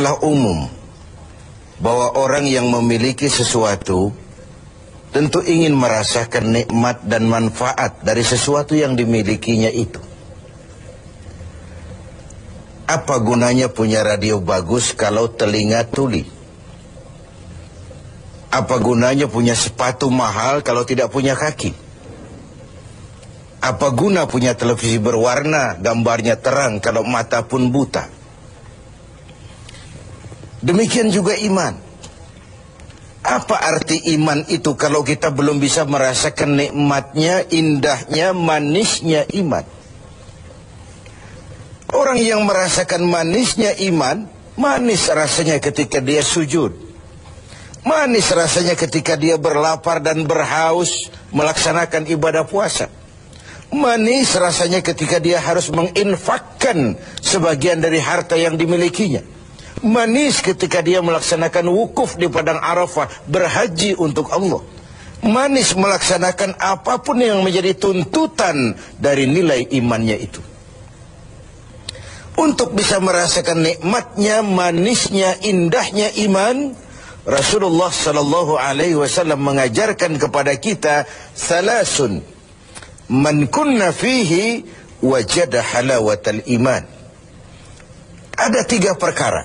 adalah umum bahwa orang yang memiliki sesuatu tentu ingin merasakan nikmat dan manfaat dari sesuatu yang dimilikinya itu. Apa gunanya punya radio bagus kalau telinga tuli? Apa gunanya punya sepatu mahal kalau tidak punya kaki? Apa guna punya televisi berwarna, gambarnya terang kalau mata pun buta? Demikian juga iman. Apa arti iman itu kalau kita belum bisa merasakan nikmatnya, indahnya, manisnya iman? Orang yang merasakan manisnya iman, manis rasanya ketika dia sujud. Manis rasanya ketika dia berlapar dan berhaus melaksanakan ibadah puasa. Manis rasanya ketika dia harus menginfakkan sebagian dari harta yang dimilikinya. Manis ketika dia melaksanakan wukuf di padang Arafah, berhaji untuk Allah. Manis melaksanakan apapun yang menjadi tuntutan dari nilai imannya itu. Untuk bisa merasakan nikmatnya, manisnya, indahnya iman, Rasulullah sallallahu alaihi wasallam mengajarkan kepada kita salasun man kunna fihi wajada halawatal iman. Ada 3 perkara.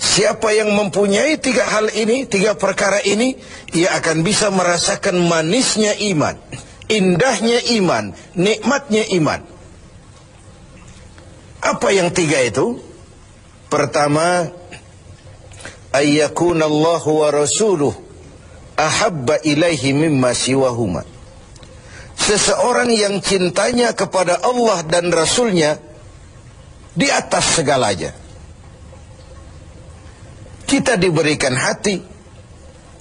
Siapa yang mempunyai 3 hal ini, 3 perkara ini, ia akan bisa merasakan manisnya iman, indahnya iman, nikmatnya iman. Apa yang 3 itu? Pertama, ayyakuna Allah wa rasuluh ahabba ilaihi mimma siwahuma. Seseorang yang cintanya kepada Allah dan Rasulnya di atas segalanya. Kita diberikan hati,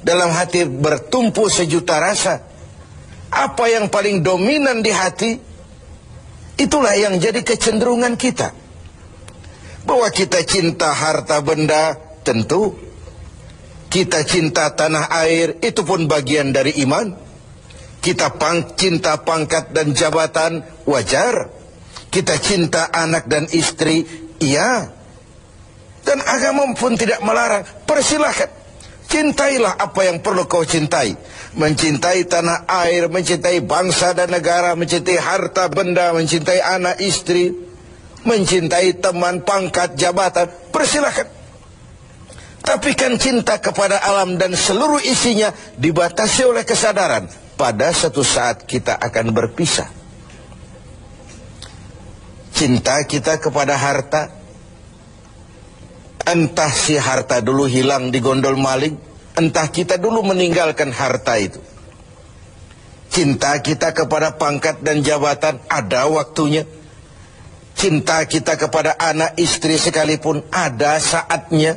dalam hati bertumpu sejuta rasa. Apa yang paling dominan di hati, itulah yang jadi kecenderungan kita. Bahwa kita cinta harta benda, tentu. Kita cinta tanah air, itu pun bagian dari iman. Kita cinta pangkat dan jabatan, wajar. Kita cinta anak dan istri, iya. Dan agama pun tidak melarang. Persilahkan. Cintailah apa yang perlu kau cintai. Mencintai tanah air, mencintai bangsa dan negara, mencintai harta benda, mencintai anak istri, mencintai teman, pangkat, jabatan. Persilahkan. Tapi kan cinta kepada alam dan seluruh isinya dibatasi oleh kesadaran. Pada suatu saat kita akan berpisah. Cinta kita kepada harta, entah si harta dulu hilang di gondol maling, entah kita dulu meninggalkan harta itu. Cinta kita kepada pangkat dan jabatan ada waktunya. Cinta kita kepada anak istri sekalipun ada saatnya.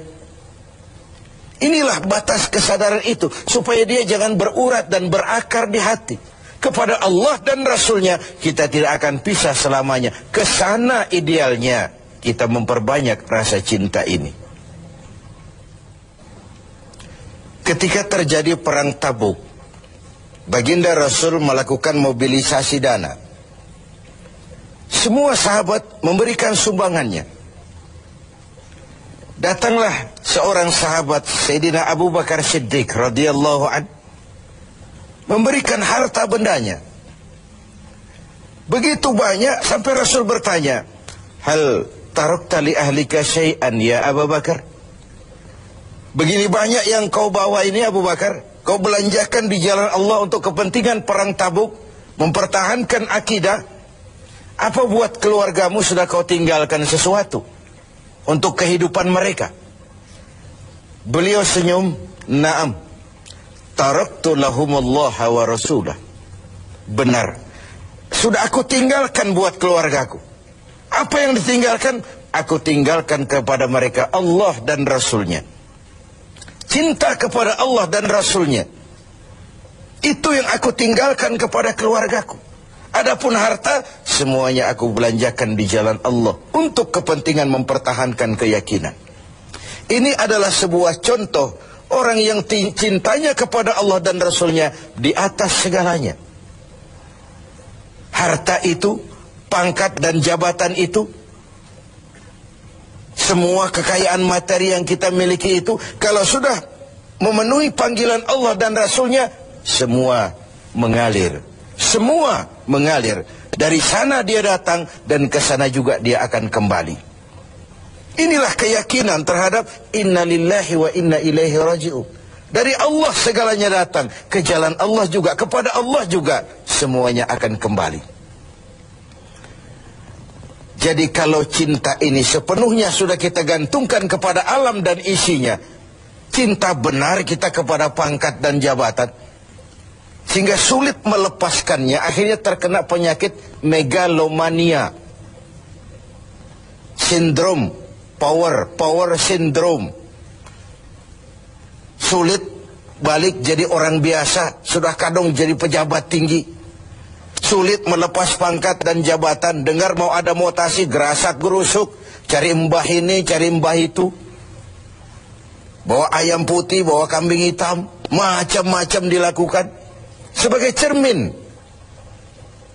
Inilah batas kesadaran itu, supaya dia jangan berurat dan berakar di hati. Kepada Allah dan Rasulnya kita tidak akan pisah selamanya. Kesana idealnya kita memperbanyak rasa cinta ini. Ketika terjadi perang Tabuk, baginda Rasul melakukan mobilisasi dana. Semua sahabat memberikan sumbangannya. Datanglah seorang sahabat, Sayyidina Abu Bakar Siddiq radhiyallahu an, memberikan harta bendanya. Begitu banyak sampai Rasul bertanya, hal tarakta li ahlika syai'an ya Abu Bakar? Begini banyak yang kau bawa ini Abu Bakar, kau belanjakan di jalan Allah untuk kepentingan perang Tabuk, mempertahankan akidah. Apa buat keluargamu sudah kau tinggalkan sesuatu untuk kehidupan mereka? Beliau senyum, na'am, taraktu lahumullaha wa rasulah. Benar, sudah aku tinggalkan buat keluargaku. Apa yang ditinggalkan? Aku tinggalkan kepada mereka Allah dan Rasulnya. Cinta kepada Allah dan Rasulnya, itu yang aku tinggalkan kepada keluargaku. Adapun harta, semuanya aku belanjakan di jalan Allah untuk kepentingan mempertahankan keyakinan. Ini adalah sebuah contoh orang yang cintanya kepada Allah dan Rasulnya di atas segalanya. Harta itu, pangkat dan jabatan itu, semua kekayaan materi yang kita miliki itu, kalau sudah memenuhi panggilan Allah dan Rasulnya, semua mengalir. Semua mengalir. Dari sana dia datang dan ke sana juga dia akan kembali. Inilah keyakinan terhadap inna lillahi wa inna ilaihi raji'un. Dari Allah segalanya datang, ke jalan Allah juga, kepada Allah juga semuanya akan kembali. Jadi kalau cinta ini sepenuhnya sudah kita gantungkan kepada alam dan isinya, cinta benar kita kepada pangkat dan jabatan, sehingga sulit melepaskannya, akhirnya terkena penyakit megalomania, sindrom, power syndrome. Sulit balik jadi orang biasa, sudah kadung jadi pejabat tinggi. Sulit melepas pangkat dan jabatan, dengar mau ada mutasi, gerasak gerusuk, cari mbah ini, cari mbah itu. Bawa ayam putih, bawa kambing hitam, macam-macam dilakukan. Sebagai cermin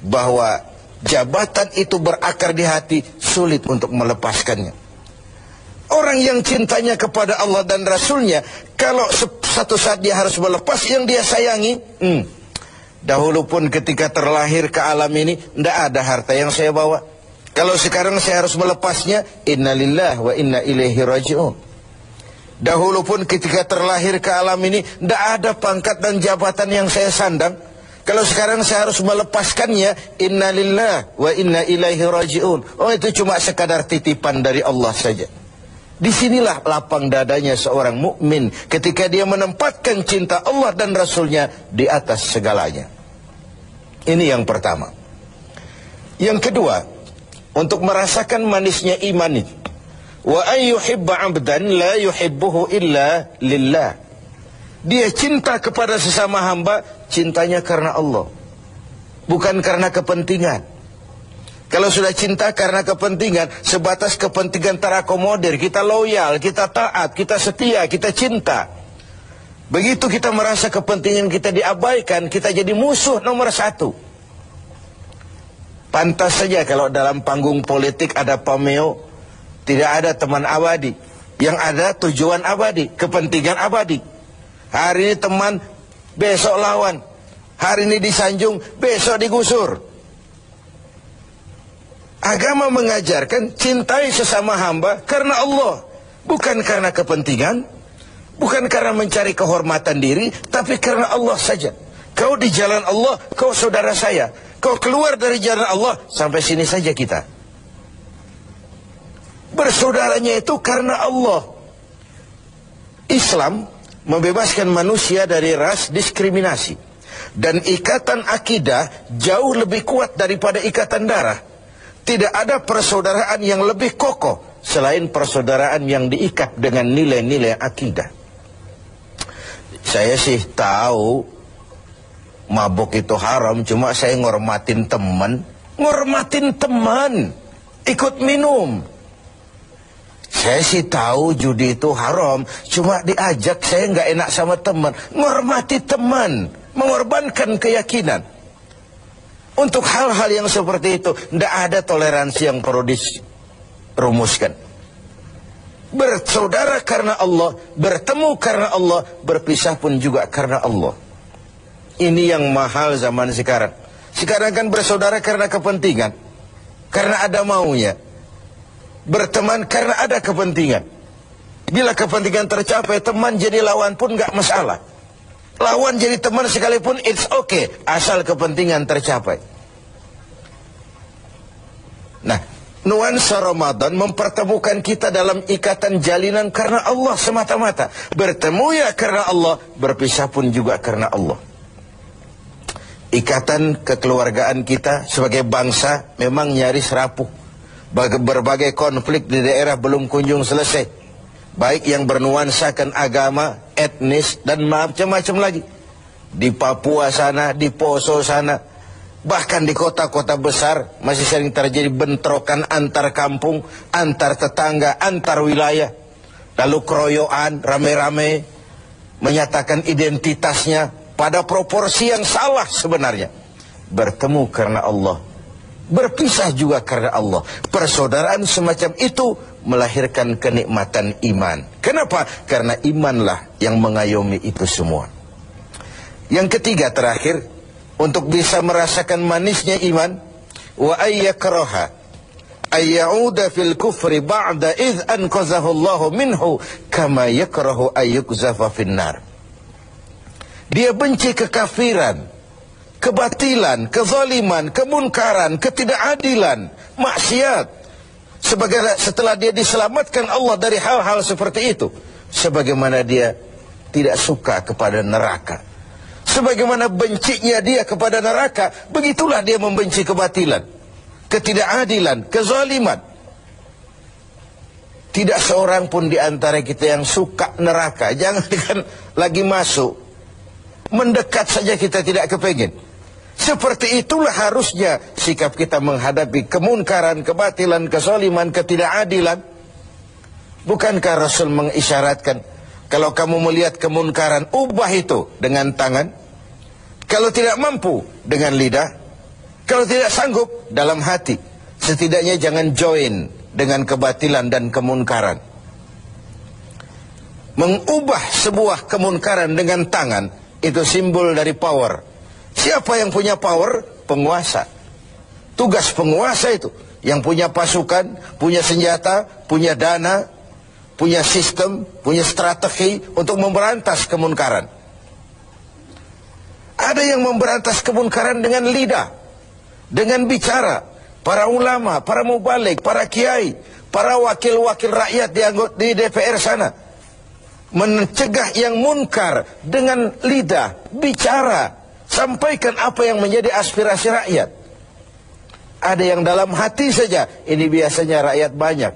bahwa jabatan itu berakar di hati, sulit untuk melepaskannya. Orang yang cintanya kepada Allah dan Rasulnya, kalau satu saat dia harus melepas yang dia sayangi, dahulu pun ketika terlahir ke alam ini, tidak ada harta yang saya bawa. Kalau sekarang saya harus melepasnya, innalillah wa inna ilaihi raji'un. Dahulu pun ketika terlahir ke alam ini, tidak ada pangkat dan jabatan yang saya sandang. Kalau sekarang saya harus melepaskannya, innalillah wa inna ilaihi raji'un. Oh, itu cuma sekadar titipan dari Allah saja. Disinilah lapang dadanya seorang mukmin ketika dia menempatkan cinta Allah dan Rasulnya di atas segalanya. Ini yang pertama. Yang kedua, untuk merasakan manisnya iman itu, wa ayyuhibba 'abdan la yuhibbuhu illa lillah. Dia cinta kepada sesama hamba, cintanya karena Allah, bukan karena kepentingan. Kalau sudah cinta karena kepentingan, sebatas kepentingan terakomodir, kita loyal, kita taat, kita setia, kita cinta. Begitu kita merasa kepentingan kita diabaikan, kita jadi musuh nomor satu. Pantas saja kalau dalam panggung politik ada pameo, tidak ada teman abadi. Yang ada tujuan abadi, kepentingan abadi. Hari ini teman, besok lawan. Hari ini disanjung, besok digusur. Agama mengajarkan cintai sesama hamba karena Allah, bukan karena kepentingan, bukan karena mencari kehormatan diri, tapi karena Allah saja. Kau di jalan Allah, kau saudara saya. Kau keluar dari jalan Allah, sampai sini saja kita. Bersaudaranya itu karena Allah. Islam membebaskan manusia dari ras diskriminasi, dan ikatan akidah jauh lebih kuat daripada ikatan darah. Tidak ada persaudaraan yang lebih kokoh selain persaudaraan yang diikat dengan nilai-nilai akidah. Saya sih tahu mabuk itu haram, cuma saya ngormatin teman. Ngormatin teman, ikut minum. Saya sih tahu judi itu haram, cuma diajak saya nggak enak sama teman. Ngormati teman, mengorbankan keyakinan. Untuk hal-hal yang seperti itu, tidak ada toleransi yang perlu dirumuskan. Bersaudara karena Allah, bertemu karena Allah, berpisah pun juga karena Allah. Ini yang mahal zaman sekarang. Sekarang kan bersaudara karena kepentingan, karena ada maunya. Berteman karena ada kepentingan. Bila kepentingan tercapai, teman jadi lawan pun nggak masalah. Lawan jadi teman sekalipun it's okay, asal kepentingan tercapai. Nah, nuansa Ramadan mempertemukan kita dalam ikatan jalinan karena Allah semata-mata. Bertemu ya karena Allah, berpisah pun juga karena Allah. Ikatan kekeluargaan kita sebagai bangsa memang nyaris rapuh. Berbagai konflik di daerah belum kunjung selesai. Baik yang bernuansakan agama, etnis, dan macam-macam lagi. Di Papua sana, di Poso sana, bahkan di kota-kota besar masih sering terjadi bentrokan antar kampung, antar tetangga, antar wilayah. Lalu keroyokan, rame-rame, menyatakan identitasnya pada proporsi yang salah sebenarnya. Bertemu karena Allah, berpisah juga karena Allah. Persaudaraan semacam itu melahirkan kenikmatan iman. Kenapa? Karena imanlah yang mengayomi itu semua. Yang ketiga terakhir, untuk bisa merasakan manisnya iman, wa ayyakraha ayyauda fil kufri ba'da idh anqazahu Allah minhu kama yakrahu ayyukzafa finnar. Dia benci kekafiran, kebatilan, kezaliman, kemunkaran, ketidakadilan, maksiat. Setelah dia diselamatkan Allah dari hal-hal seperti itu, sebagaimana dia tidak suka kepada neraka, sebagaimana bencinya dia kepada neraka, begitulah dia membenci kebatilan, ketidakadilan, kezaliman. Tidak seorang pun di antara kita yang suka neraka. Jangankan lagi masuk, mendekat saja kita tidak kepengin. Seperti itulah harusnya sikap kita menghadapi kemunkaran, kebatilan, kezaliman, ketidakadilan. Bukankah Rasul mengisyaratkan, kalau kamu melihat kemunkaran, ubah itu dengan tangan. Kalau tidak mampu, dengan lidah. Kalau tidak sanggup, dalam hati. Setidaknya jangan join dengan kebatilan dan kemunkaran. Mengubah sebuah kemunkaran dengan tangan, itu simbol dari power. Siapa yang punya power? Penguasa. Tugas penguasa itu, yang punya pasukan, punya senjata, punya dana, punya sistem, punya strategi untuk memberantas kemunkaran. Ada yang memberantas kemunkaran dengan lidah, dengan bicara. Para ulama, para mubalik, para kiai, para wakil-wakil rakyat di DPR sana, mencegah yang munkar dengan lidah, bicara. Sampaikan apa yang menjadi aspirasi rakyat. Ada yang dalam hati saja, ini biasanya rakyat banyak.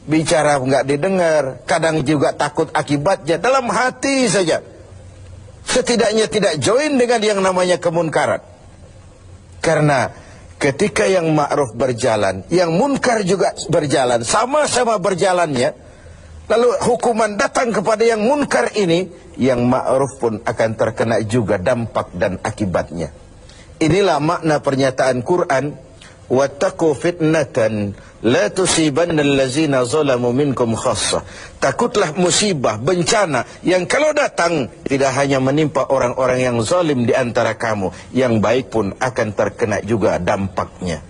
Bicara nggak didengar, kadang juga takut akibatnya, dalam hati saja. Setidaknya tidak join dengan yang namanya kemunkaran. Karena ketika yang ma'ruf berjalan, yang munkar juga berjalan, sama-sama berjalannya, lalu hukuman datang kepada yang munkar ini, yang ma'ruf pun akan terkena juga dampak dan akibatnya. Inilah makna pernyataan Quran, wattaqu fitnatan la tusibanna allazina zalamu minkum khassah. Takutlah musibah, bencana yang kalau datang tidak hanya menimpa orang-orang yang zalim di antara kamu, yang baik pun akan terkena juga dampaknya.